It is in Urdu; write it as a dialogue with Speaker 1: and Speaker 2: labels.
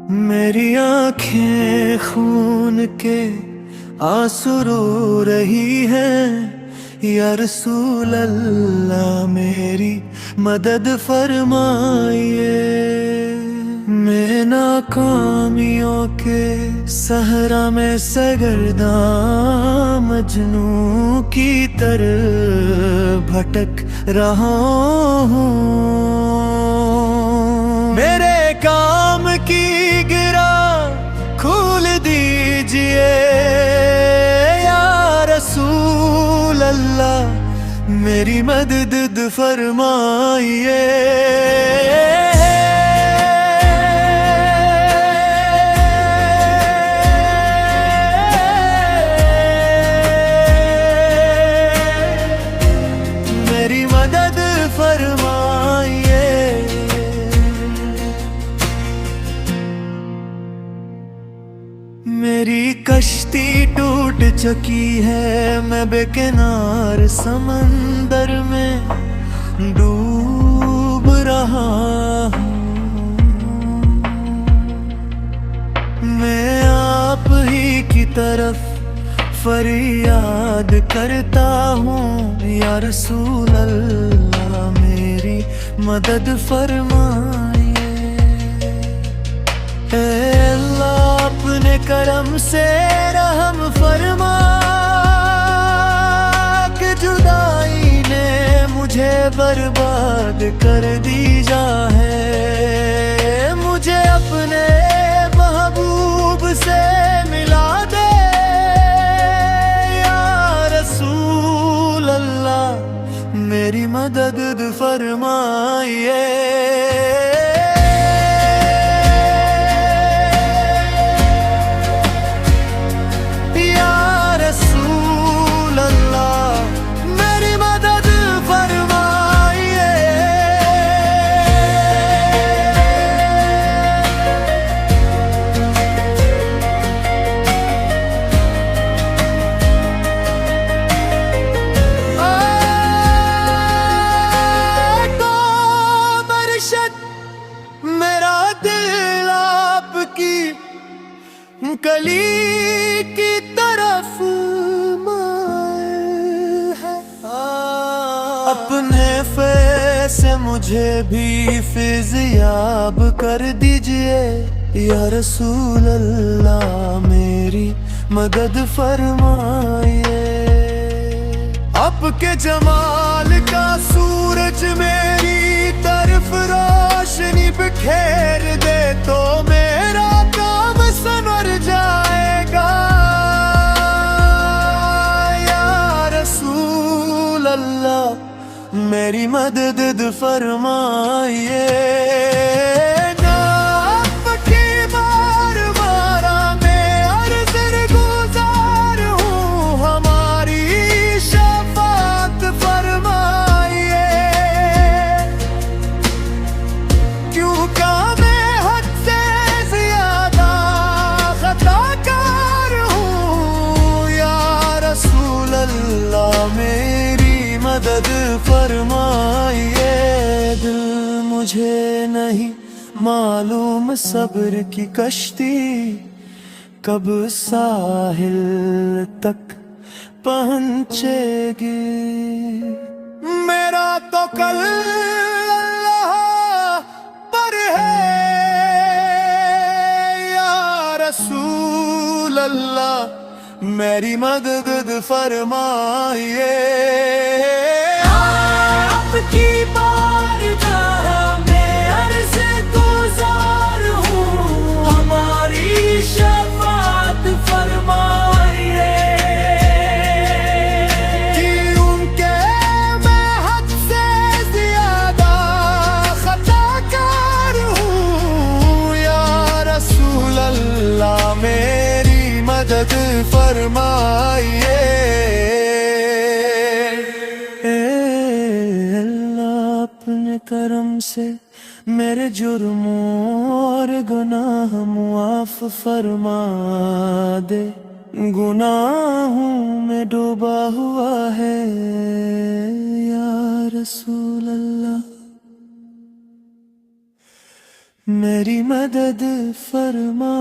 Speaker 1: میری آنکھیں خون کے آنسو رو رہی ہیں، یا رسول اللہ میری مدد فرمائیے۔ میں ناکامیوں کے صحرا میں سرگرداں مجنوں کی طرح بھٹک رہا ہوں۔ میرے کام کی گرہ کھول دیجئے یا رسول اللہ، میری مدد فرمائیے۔ میری مدد فرمائیے۔ میری کشتی ٹوٹ چکی ہے، میں بے کنار سمندر میں ڈوب رہا ہوں۔ میں آپ ہی کی طرف فریاد کرتا ہوں، یا رسول اللہ میری مدد فرمائیے۔ اے اللہ اپنے کرم سے رحم فرما، کہ جدائی نے مجھے برباد کر دیا ہے۔ مجھے اپنے محبوب سے ملا دے یا رسول اللہ، میری مدد فرمائیے۔ میرا دل آپ کی کلی کی طرف مائل ہے، اپنے فیض سے مجھے بھی فیضیاب کر دیجئے، یا رسول اللہ میری مدد فرمائیے۔ آپ کے جمال کا سورج میری طرف روشنی بکھیر دے تو میرا کام سنور جائے گا، یا رسول اللہ میری مدد فرمائیے۔ میری مدد فرمائیے۔ دل مجھے نہیں معلوم صبر کی کشتی کب ساحل تک پہنچے گی، میرا تو کل اللہ پر ہے، یا رسول اللہ میری مدد فرمائیے۔ آپ کی بارگاہ میں عرض گزار ہوں، ہماری شفاعت فرمائیے۔ کہ ان کے میں حد سے زیادہ خطا کار ہوں، یا رسول اللہ میری مدد فرمائیے۔ اے اللہ اپنے کرم سے میرے جرموں اور گناہ معاف فرما دے، گناہوں میں ڈوبا ہوا ہے، یا رسول اللہ میری مدد فرما